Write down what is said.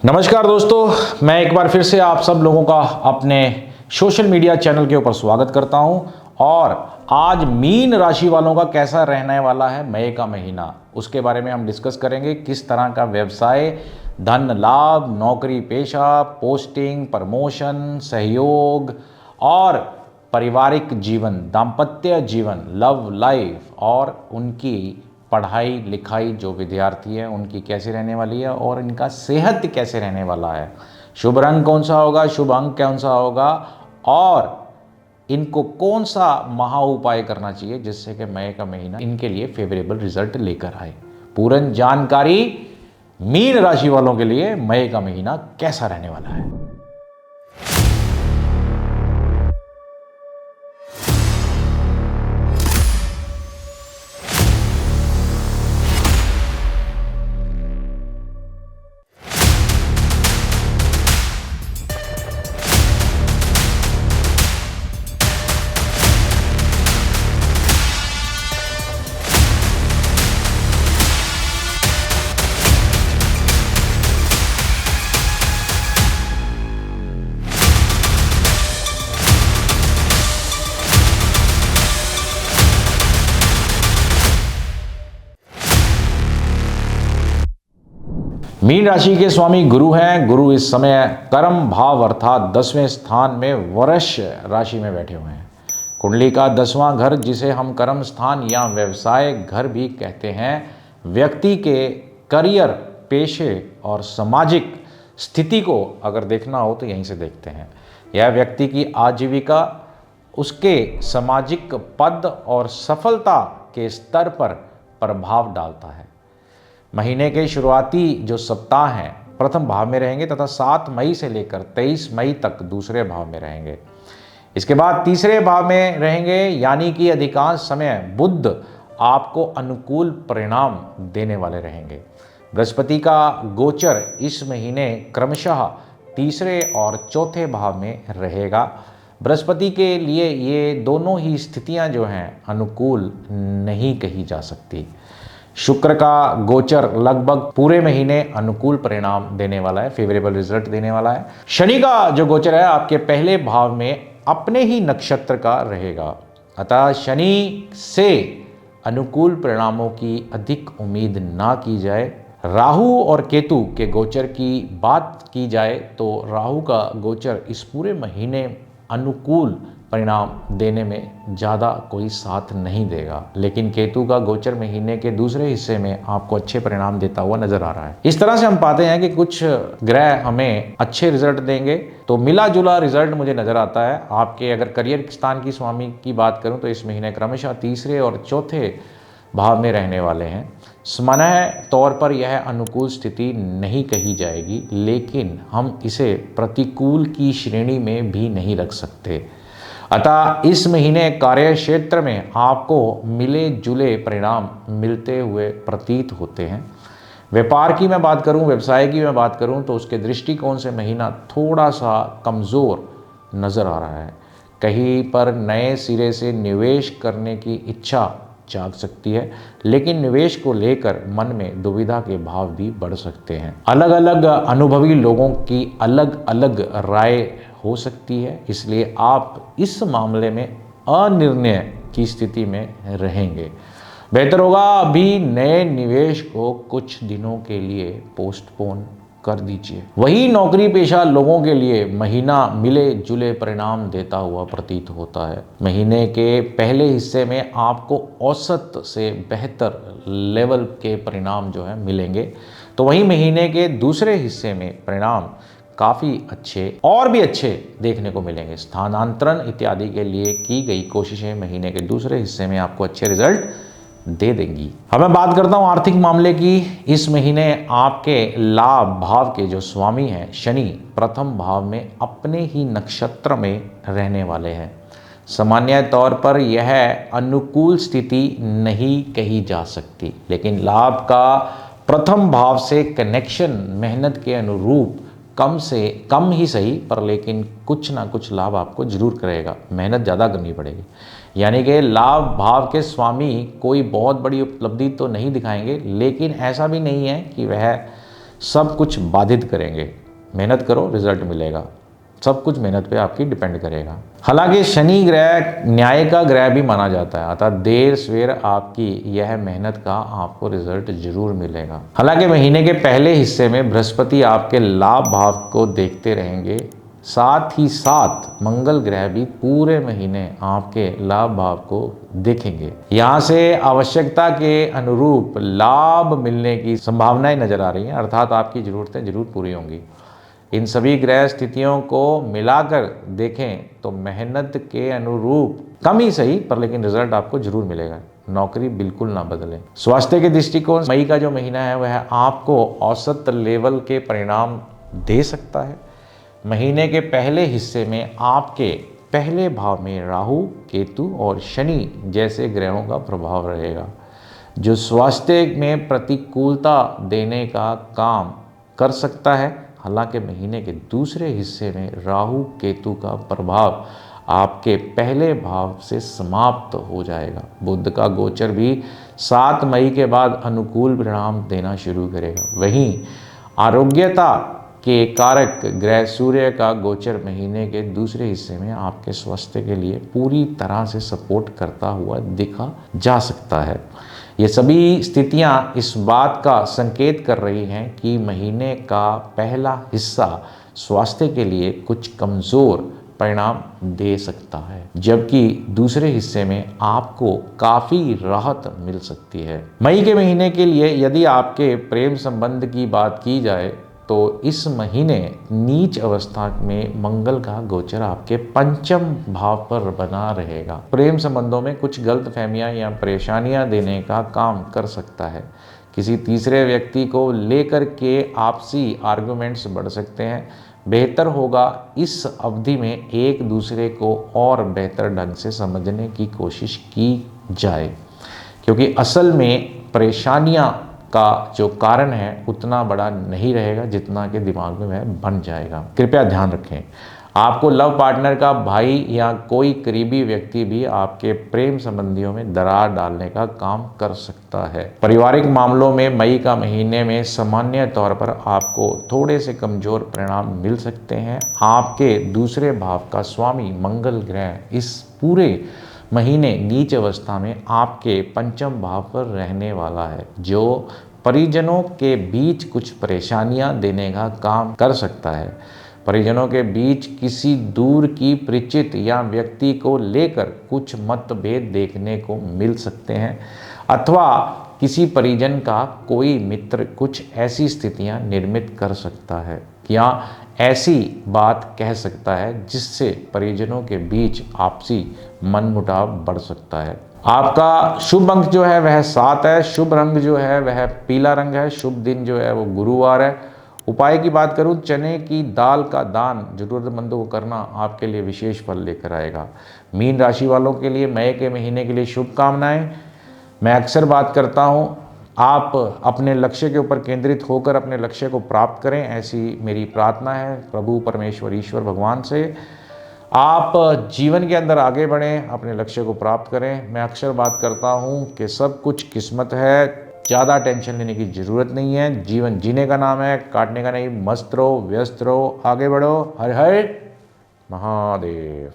नमस्कार दोस्तों, मैं एक बार फिर से आप सब लोगों का अपने सोशल मीडिया चैनल के ऊपर स्वागत करता हूं। और आज मीन राशि वालों का कैसा रहने वाला है मई का महीना, उसके बारे में हम डिस्कस करेंगे। किस तरह का व्यवसाय, धन लाभ, नौकरी पेशा, पोस्टिंग, प्रमोशन, सहयोग और पारिवारिक जीवन, दाम्पत्य जीवन, लव लाइफ और उनकी पढ़ाई लिखाई, जो विद्यार्थी है उनकी कैसे रहने वाली है और इनका सेहत कैसे रहने वाला है। शुभ रंग कौन सा होगा, शुभ अंक कौन सा होगा और इनको कौन सा महा उपाय करना चाहिए जिससे कि मई का महीना इनके लिए फेवरेबल रिजल्ट लेकर आए। पूर्ण जानकारी मीन राशि वालों के लिए मई का महीना कैसा रहने वाला है। मीन राशि के स्वामी गुरु हैं। गुरु इस समय कर्म भाव अर्थात 10वें स्थान में वृष राशि में बैठे हुए हैं। कुंडली का 10वां घर, जिसे हम कर्म स्थान या व्यवसाय घर भी कहते हैं, व्यक्ति के करियर, पेशे और सामाजिक स्थिति को अगर देखना हो तो यहीं से देखते हैं। यह व्यक्ति की आजीविका, उसके सामाजिक पद और सफलता के स्तर पर प्रभाव डालता है। महीने के शुरुआती जो सप्ताह हैं प्रथम भाव में रहेंगे तथा 7 मई से लेकर 23 मई तक दूसरे भाव में रहेंगे। इसके बाद तीसरे भाव में रहेंगे, यानी कि अधिकांश समय बुध आपको अनुकूल परिणाम देने वाले रहेंगे। बृहस्पति का गोचर इस महीने क्रमशः तीसरे और चौथे भाव में रहेगा। बृहस्पति के लिए ये दोनों ही स्थितियां जो हैं अनुकूल नहीं कही जा सकती। शुक्र का गोचर लगभग पूरे महीने अनुकूल परिणाम देने वाला है, फेवरेबल रिजल्ट देने वाला है। शनि का जो गोचर है आपके पहले भाव में अपने ही नक्षत्र का रहेगा, अतः शनि से अनुकूल परिणामों की अधिक उम्मीद ना की जाए। राहु और केतु के गोचर की बात की जाए तो राहु का गोचर इस पूरे महीने अनुकूल परिणाम देने में ज़्यादा कोई साथ नहीं देगा, लेकिन केतु का गोचर महीने के दूसरे हिस्से में आपको अच्छे परिणाम देता हुआ नजर आ रहा है। इस तरह से हम पाते हैं कि कुछ ग्रह हमें अच्छे रिजल्ट देंगे, तो मिला जुला रिजल्ट मुझे नजर आता है। आपके अगर करियर स्थान की स्वामी की बात करूं तो इस महीने क्रमशः तीसरे और चौथे भाव में रहने वाले हैं। सामान्य तौर पर यह अनुकूल स्थिति नहीं कही जाएगी, लेकिन हम इसे प्रतिकूल की श्रेणी में भी नहीं रख सकते। अतः इस महीने कार्य क्षेत्र में आपको मिले जुले परिणाम मिलते हुए प्रतीत होते हैं। व्यापार की मैं बात करूं, व्यवसाय की मैं बात करूं तो उसके दृष्टिकोण से महीना थोड़ा सा कमज़ोर नज़र आ रहा है। कहीं पर नए सिरे से निवेश करने की इच्छा जाग सकती है, लेकिन निवेश को लेकर मन में दुविधा के भाव भी बढ़ सकते हैं। अलग अलग अनुभवी लोगों की अलग अलग राय हो सकती है, इसलिए आप इस मामले में अनिर्णय की स्थिति में रहेंगे। बेहतर होगा अभी नए निवेश को कुछ दिनों के लिए पोस्टपोन कर दीजिए। वही नौकरी पेशा लोगों के लिए महीना मिले जुले परिणाम देता हुआ प्रतीत होता है। महीने के पहले हिस्से में आपको औसत से बेहतर लेवल के परिणाम जो है मिलेंगे, तो वही महीने के दूसरे हिस्से में परिणाम काफ़ी अच्छे और भी अच्छे देखने को मिलेंगे। स्थानांतरण इत्यादि के लिए की गई कोशिशें महीने के दूसरे हिस्से में आपको अच्छे रिजल्ट दे देंगी। अब मैं बात करता हूं आर्थिक मामले की। इस महीने आपके लाभ भाव के जो स्वामी हैं शनि प्रथम भाव में अपने ही नक्षत्र में रहने वाले हैं। सामान्य तौर पर यह अनुकूल स्थिति नहीं कही जा सकती, लेकिन लाभ का प्रथम भाव से कनेक्शन मेहनत के अनुरूप कम से कम ही सही पर लेकिन कुछ ना कुछ लाभ आपको जरूर करेगा। मेहनत ज़्यादा करनी पड़ेगी। यानी कि लाभ भाव के स्वामी कोई बहुत बड़ी उपलब्धि तो नहीं दिखाएंगे, लेकिन ऐसा भी नहीं है कि वह सब कुछ बाधित करेंगे। मेहनत करो, रिजल्ट मिलेगा। सब कुछ मेहनत पे आपकी डिपेंड करेगा। हालांकि शनि ग्रह न्याय का ग्रह भी माना जाता है, अर्थात देर सवेर आपकी यह मेहनत का आपको रिजल्ट जरूर मिलेगा। हालांकि महीने के पहले हिस्से में बृहस्पति आपके लाभ भाव को देखते रहेंगे, साथ ही साथ मंगल ग्रह भी पूरे महीने आपके लाभ भाव को देखेंगे। यहाँ से आवश्यकता के अनुरूप लाभ मिलने की संभावनाएं नजर आ रही हैं, अर्थात आपकी जरूरतें जरूर पूरी होंगी। इन सभी ग्रह स्थितियों को मिलाकर देखें तो मेहनत के अनुरूप कम ही सही पर लेकिन रिजल्ट आपको जरूर मिलेगा। नौकरी बिल्कुल ना बदलें। स्वास्थ्य के दृष्टिकोण मई का जो महीना है वह आपको औसत लेवल के परिणाम दे सकता है। महीने के पहले हिस्से में आपके पहले भाव में राहु, केतु और शनि जैसे ग्रहों का प्रभाव रहेगा, जो स्वास्थ्य में प्रतिकूलता देने का काम कर सकता है। हालांकि महीने के दूसरे हिस्से में राहु केतु का प्रभाव आपके पहले भाव से समाप्त हो जाएगा। बुध का गोचर भी 7 मई के बाद अनुकूल परिणाम देना शुरू करेगा। वहीं आरोग्यता के कारक ग्रह सूर्य का गोचर महीने के दूसरे हिस्से में आपके स्वास्थ्य के लिए पूरी तरह से सपोर्ट करता हुआ देखा जा सकता है। ये सभी स्थितियां इस बात का संकेत कर रही हैं कि महीने का पहला हिस्सा स्वास्थ्य के लिए कुछ कमज़ोर परिणाम दे सकता है, जबकि दूसरे हिस्से में आपको काफ़ी राहत मिल सकती है। मई के महीने के लिए यदि आपके प्रेम संबंध की बात की जाए तो इस महीने नीच अवस्था में मंगल का गोचर आपके पंचम भाव पर बना रहेगा। प्रेम संबंधों में कुछ गलतफहमियां या परेशानियां देने का काम कर सकता है। किसी तीसरे व्यक्ति को लेकर के आपसी आर्गुमेंट्स बढ़ सकते हैं। बेहतर होगा इस अवधि में एक दूसरे को और बेहतर ढंग से समझने की कोशिश की जाए, क्योंकि असल में परेशानियां का जो कारण है उतना बड़ा नहीं रहेगा जितना कि दिमाग में वह बन जाएगा। कृपया ध्यान रखें, आपको लव पार्टनर का भाई या कोई करीबी व्यक्ति भी आपके प्रेम संबंधियों में दरार डालने का काम कर सकता है। पारिवारिक मामलों में मई का महीने में सामान्य तौर पर आपको थोड़े से कमजोर परिणाम मिल सकते हैं। आपके दूसरे भाव का स्वामी मंगल ग्रह इस पूरे महीने नीच अवस्था में आपके पंचम भाव पर रहने वाला है, जो परिजनों के बीच कुछ परेशानियां देने का काम कर सकता है। परिजनों के बीच किसी दूर की परिचित या व्यक्ति को लेकर कुछ मतभेद देखने को मिल सकते हैं, अथवा किसी परिजन का कोई मित्र कुछ ऐसी स्थितियां निर्मित कर सकता है या ऐसी बात कह सकता है जिससे परिजनों के बीच आपसी मनमुटाव बढ़ सकता है। आपका शुभ अंक जो है वह 7 है। शुभ रंग जो है वह पीला रंग है। शुभ दिन जो है वो गुरुवार है। उपाय की बात करूं, चने की दाल का दान जरूरतमंदों को करना आपके लिए विशेष फल लेकर आएगा। मीन राशि वालों के लिए मई के महीने के लिए शुभकामनाएं। मैं अक्सर बात करता हूं, आप अपने लक्ष्य के ऊपर केंद्रित होकर अपने लक्ष्य को प्राप्त करें, ऐसी मेरी प्रार्थना है प्रभु परमेश्वर ईश्वर भगवान से। आप जीवन के अंदर आगे बढ़ें, अपने लक्ष्य को प्राप्त करें। मैं अक्सर बात करता हूं कि सब कुछ किस्मत है, ज़्यादा टेंशन लेने की ज़रूरत नहीं है। जीवन जीने का नाम है, काटने का नहीं। मस्त रहो, व्यस्त रहो, आगे बढ़ो। हर हर महादेव।